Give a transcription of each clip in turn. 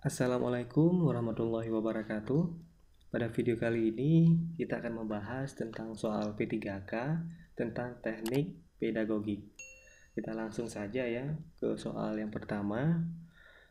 Assalamualaikum warahmatullahi wabarakatuh. Pada video kali ini kita akan membahas tentang soal P3K tentang teknik pedagogi. Kita langsung saja ya ke soal yang pertama.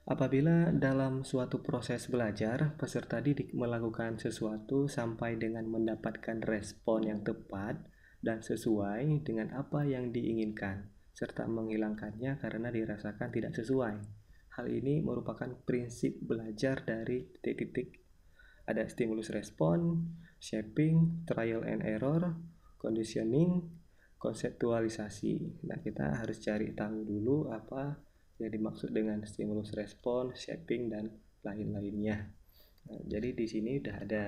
Apabila dalam suatu proses belajar, peserta didik melakukan sesuatu sampai dengan mendapatkan respon yang tepat dan sesuai dengan apa yang diinginkan, serta menghilangkannya karena dirasakan tidak sesuai. Hal ini merupakan prinsip belajar dari titik-titik. Ada stimulus respon, shaping, trial and error, conditioning, konseptualisasi. Nah, kita harus cari tahu dulu apa yang dimaksud dengan stimulus respon, shaping, dan lain-lainnya. Nah, jadi di sini udah ada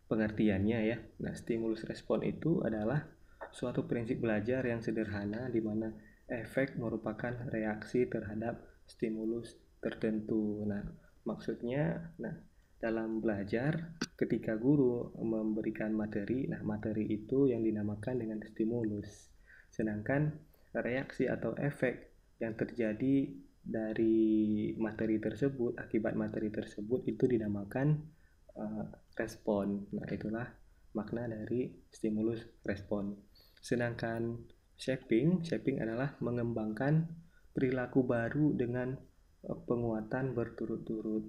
pengertiannya ya. Nah, stimulus respon itu adalah suatu prinsip belajar yang sederhana di mana efek merupakan reaksi terhadap stimulus tertentu. Nah, maksudnya, dalam belajar, ketika guru memberikan materi, materi itu yang dinamakan dengan stimulus. Sedangkan reaksi atau efek yang terjadi dari materi tersebut, akibat materi tersebut itu dinamakan respon. Nah, itulah makna dari stimulus respon. Sedangkan shaping adalah mengembangkan perilaku baru dengan penguatan berturut-turut.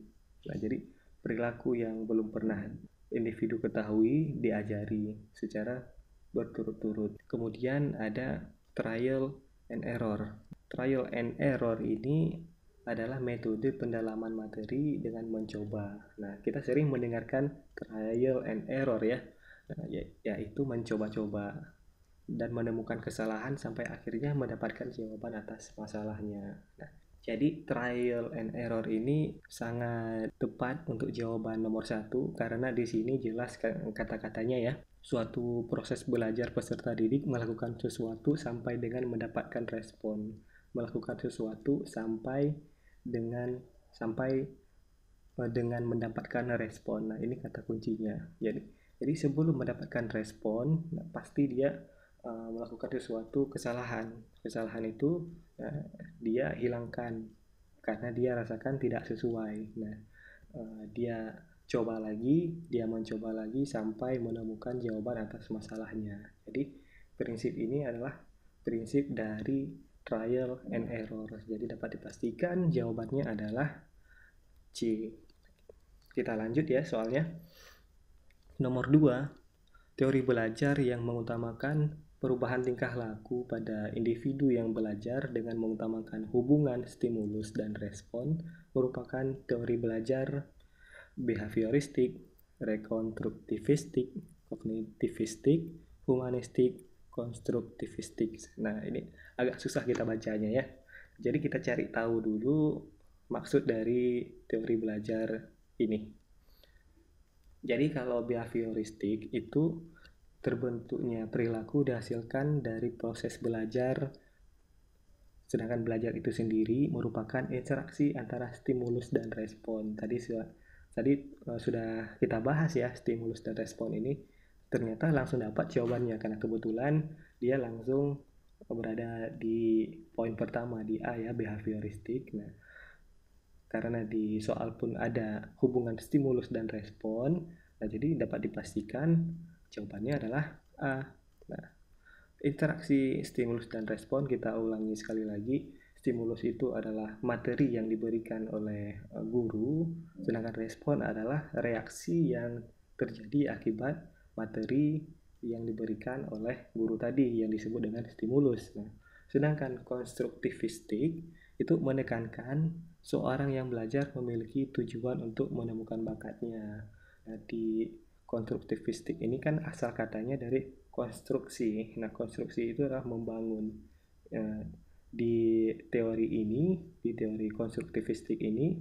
Nah, jadi perilaku yang belum pernah individu ketahui diajari secara berturut-turut. Kemudian ada trial and error. Trial and error ini adalah metode pendalaman materi dengan mencoba. Nah, kita sering mendengarkan trial and error ya. Nah, yaitu mencoba-coba dan menemukan kesalahan sampai akhirnya mendapatkan jawaban atas masalahnya. Nah, jadi trial and error ini sangat tepat untuk jawaban nomor 1 karena di sini jelas kata-katanya ya. Suatu proses belajar peserta didik melakukan sesuatu sampai dengan mendapatkan respon. Melakukan sesuatu dengan mendapatkan respon. Nah, ini kata kuncinya. Jadi sebelum mendapatkan respon, pasti dia melakukan sesuatu kesalahan. Kesalahan itu dia hilangkan karena dia rasakan tidak sesuai. Nah, dia mencoba lagi sampai menemukan jawaban atas masalahnya. Jadi prinsip ini adalah prinsip dari trial and error. Jadi dapat dipastikan jawabannya adalah C. Kita lanjut ya soalnya. Nomor 2, teori belajar yang mengutamakan perubahan tingkah laku pada individu yang belajar dengan mengutamakan hubungan stimulus dan respon merupakan teori belajar behavioristik, rekonstruktivistik, kognitivistik, humanistik, konstruktivistik. Nah, ini agak susah kita bacanya ya. Jadi kita cari tahu dulu maksud dari teori belajar ini. Jadi kalau behavioristik itu terbentuknya perilaku dihasilkan dari proses belajar, sedangkan belajar itu sendiri merupakan interaksi antara stimulus dan respon. Tadi sudah kita bahas ya stimulus dan respon ini. Ternyata langsung dapat jawabannya karena kebetulan dia langsung berada di poin pertama di A ya, behavioristik. Nah, karena di soal pun ada hubungan stimulus dan respon, nah jadi dapat dipastikan jawabannya adalah A. Nah, interaksi stimulus dan respon kita ulangi sekali lagi. Stimulus itu adalah materi yang diberikan oleh guru, sedangkan respon adalah reaksi yang terjadi akibat materi yang diberikan oleh guru tadi yang disebut dengan stimulus. Nah, sedangkan konstruktivistik itu menekankan seorang yang belajar memiliki tujuan untuk menemukan bakatnya. Nah, di konstruktivistik ini kan asal katanya dari konstruksi. Nah, konstruksi itu adalah membangun. Di teori konstruktivistik ini,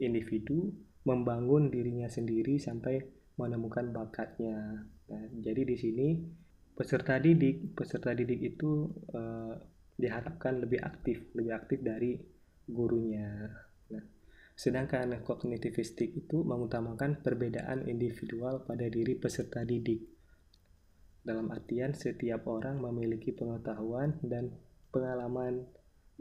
individu membangun dirinya sendiri sampai menemukan bakatnya. Nah, jadi di sini peserta didik itu diharapkan lebih aktif dari gurunya. Nah, sedangkan kognitivistik itu mengutamakan perbedaan individual pada diri peserta didik. Dalam artian setiap orang memiliki pengetahuan dan pengalaman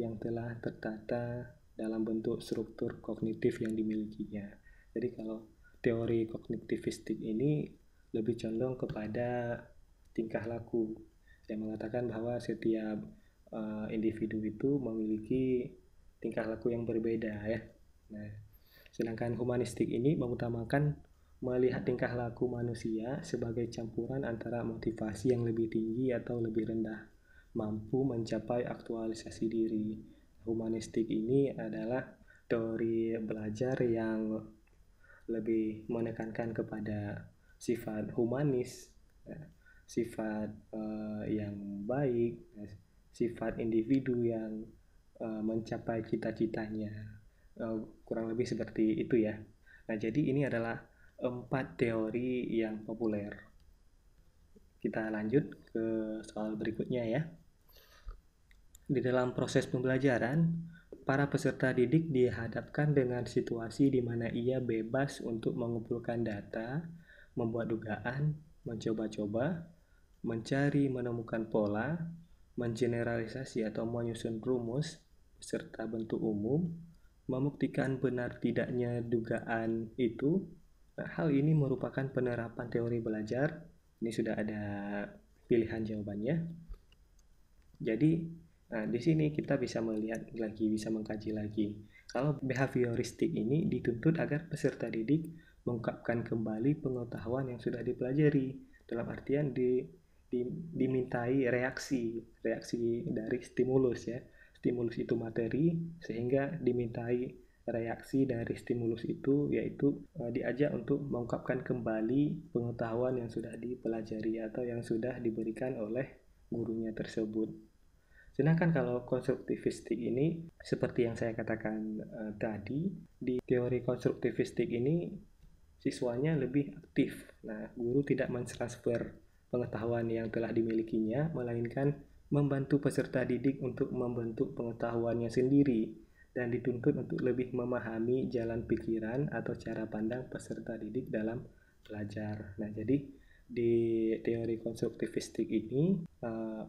yang telah tertata dalam bentuk struktur kognitif yang dimilikinya. Jadi kalau teori kognitivistik ini lebih condong kepada tingkah laku yang mengatakan bahwa setiap individu itu memiliki tingkah laku yang berbeda ya. Nah, sedangkan humanistik ini mengutamakan melihat tingkah laku manusia sebagai campuran antara motivasi yang lebih tinggi atau lebih rendah, mampu mencapai aktualisasi diri. Humanistik ini adalah teori belajar yang lebih menekankan kepada sifat humanis, sifat yang baik, sifat individu yang mencapai cita-citanya. Kurang lebih seperti itu ya. Nah, jadi ini adalah 4 teori yang populer. Kita lanjut ke soal berikutnya ya. Di dalam proses pembelajaran, para peserta didik dihadapkan dengan situasi di mana ia bebas untuk mengumpulkan data, membuat dugaan, mencoba-coba, mencari menemukan pola, mengeneralisasi atau menyusun rumus beserta bentuk umum, membuktikan benar tidaknya dugaan itu. Nah, hal ini merupakan penerapan teori belajar. Ini sudah ada pilihan jawabannya. Jadi, di sini kita bisa melihat lagi, bisa mengkaji lagi. Kalau behavioristik ini dituntut agar peserta didik mengungkapkan kembali pengetahuan yang sudah dipelajari. Dalam artian dimintai reaksi dari stimulus ya. Stimulus itu materi, sehingga dimintai reaksi dari stimulus itu, yaitu diajak untuk mengungkapkan kembali pengetahuan yang sudah dipelajari atau yang sudah diberikan oleh gurunya tersebut. Sedangkan kalau konstruktivistik ini, seperti yang saya katakan tadi, di teori konstruktivistik ini siswanya lebih aktif. Nah, guru tidak mentransfer pengetahuan yang telah dimilikinya, melainkan membantu peserta didik untuk membentuk pengetahuannya sendiri dan dituntut untuk lebih memahami jalan pikiran atau cara pandang peserta didik dalam belajar. Nah, jadi di teori konstruktivistik ini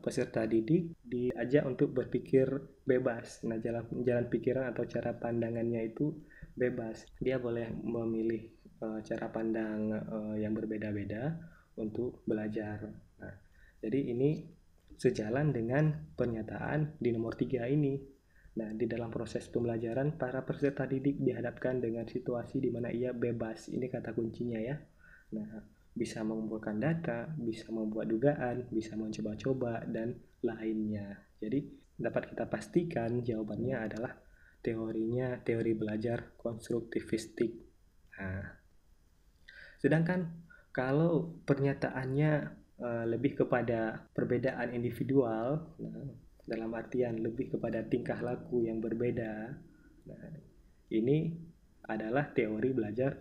peserta didik diajak untuk berpikir bebas. Nah, jalan pikiran atau cara pandangannya itu bebas. Dia boleh memilih cara pandang yang berbeda-beda untuk belajar. Nah, jadi ini sejalan dengan pernyataan di nomor 3 ini. Nah, di dalam proses pembelajaran, para peserta didik dihadapkan dengan situasi di mana ia bebas. Ini kata kuncinya ya. Nah, bisa mengumpulkan data, bisa membuat dugaan, bisa mencoba-coba, dan lainnya. Jadi, dapat kita pastikan jawabannya adalah teori belajar konstruktivistik. Nah, sedangkan kalau pernyataannya lebih kepada perbedaan individual, nah, dalam artian lebih kepada tingkah laku yang berbeda, nah, ini adalah teori belajar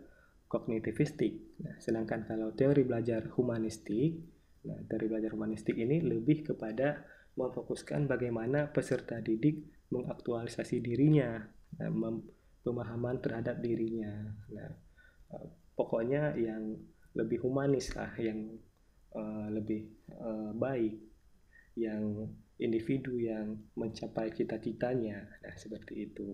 kognitivistik. Nah, sedangkan kalau teori belajar humanistik, nah, teori belajar humanistik ini lebih kepada memfokuskan bagaimana peserta didik mengaktualisasi dirinya, nah, pemahaman terhadap dirinya. Nah, pokoknya yang lebih humanis lah, yang lebih baik, yang individu yang mencapai cita-citanya. Nah, seperti itu.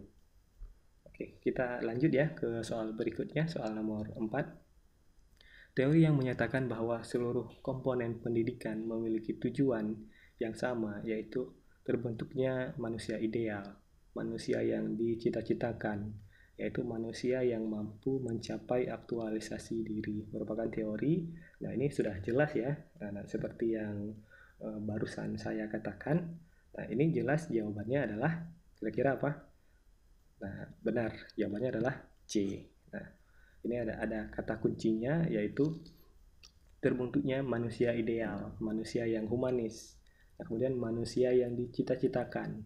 Oke, kita lanjut ya ke soal berikutnya, soal nomor 4. Teori yang menyatakan bahwa seluruh komponen pendidikan memiliki tujuan yang sama, yaitu terbentuknya manusia ideal, manusia yang dicita-citakan, yaitu manusia yang mampu mencapai aktualisasi diri, merupakan teori. Nah, ini sudah jelas ya, nah, seperti yang barusan saya katakan. Nah, ini jelas jawabannya adalah kira-kira apa? Nah, benar, jawabannya adalah C. Nah, ini ada kata kuncinya, yaitu terbentuknya manusia ideal, manusia yang humanis, nah, kemudian manusia yang dicita-citakan,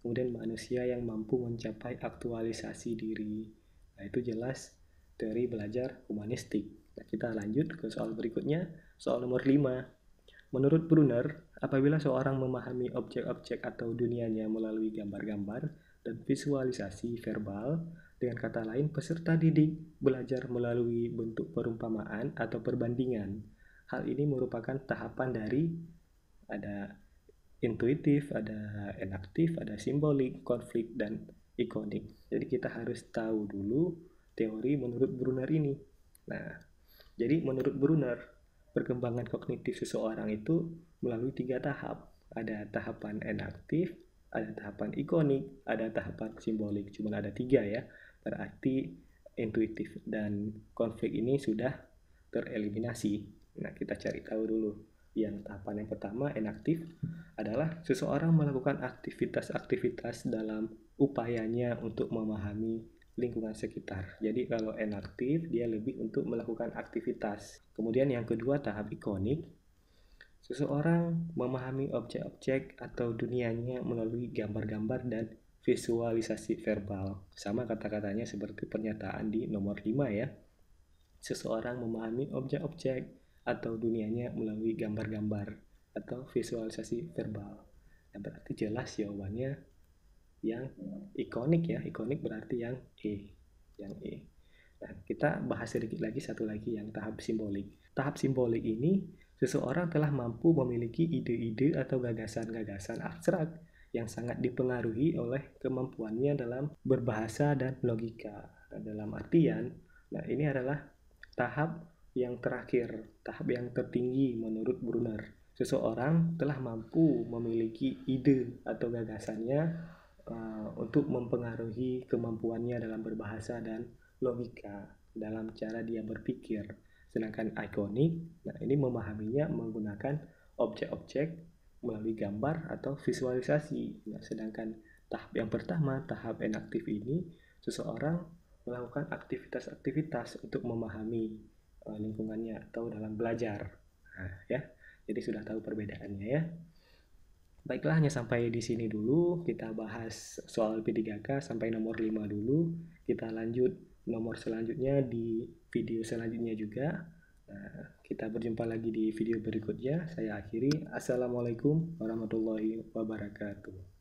kemudian manusia yang mampu mencapai aktualisasi diri. Nah, itu jelas teori belajar humanistik. Nah, kita lanjut ke soal berikutnya, soal nomor 5. Menurut Brunner, apabila seorang memahami objek-objek atau dunianya melalui gambar-gambar dan visualisasi verbal, dengan kata lain, peserta didik belajar melalui bentuk perumpamaan atau perbandingan. Hal ini merupakan tahapan dari ada intuitif, ada enaktif, ada simbolik, konflik, dan ikonik. Jadi kita harus tahu dulu teori menurut Brunner ini. Nah, jadi menurut Brunner, perkembangan kognitif seseorang itu melalui 3 tahap. Ada tahapan enaktif, ada tahapan ikonik, ada tahapan simbolik. Cuma ada 3 ya. Berarti intuitif dan konflik ini sudah tereliminasi. Nah, kita cari tahu dulu. Yang tahapan yang pertama, enaktif, adalah seseorang melakukan aktivitas-aktivitas dalam upayanya untuk memahami lingkungan sekitar. Jadi kalau enaktif, dia lebih untuk melakukan aktivitas. Kemudian yang kedua, tahap ikonik. Seseorang memahami objek-objek atau dunianya melalui gambar-gambar dan visualisasi verbal. Sama kata-katanya seperti pernyataan di nomor 5 ya. Seseorang memahami objek-objek atau dunianya melalui gambar-gambar atau visualisasi verbal. Nah, berarti jelas jawabannya yang ikonik ya. Ikonik berarti yang E. Yang E. Nah, kita bahas sedikit lagi, satu lagi yang tahap simbolik. Tahap simbolik ini, seseorang telah mampu memiliki ide-ide atau gagasan-gagasan abstrak yang sangat dipengaruhi oleh kemampuannya dalam berbahasa dan logika. Nah, dalam artian, nah ini adalah tahap yang terakhir, tahap yang tertinggi menurut Brunner. Seseorang telah mampu memiliki ide atau gagasannya untuk mempengaruhi kemampuannya dalam berbahasa dan logika dalam cara dia berpikir. Sedangkan ikonik, nah ini memahaminya menggunakan objek-objek melalui gambar atau visualisasi. Nah, sedangkan tahap yang pertama, tahap enaktif ini, seseorang melakukan aktivitas-aktivitas untuk memahami lingkungannya atau dalam belajar. Nah, ya. Jadi sudah tahu perbedaannya ya. Baiklah, hanya sampai di sini dulu. Kita bahas soal P3K sampai nomor 5 dulu. Kita lanjut nomor selanjutnya di video selanjutnya juga. Nah, kita berjumpa lagi di video berikutnya. Saya akhiri. Assalamualaikum warahmatullahi wabarakatuh.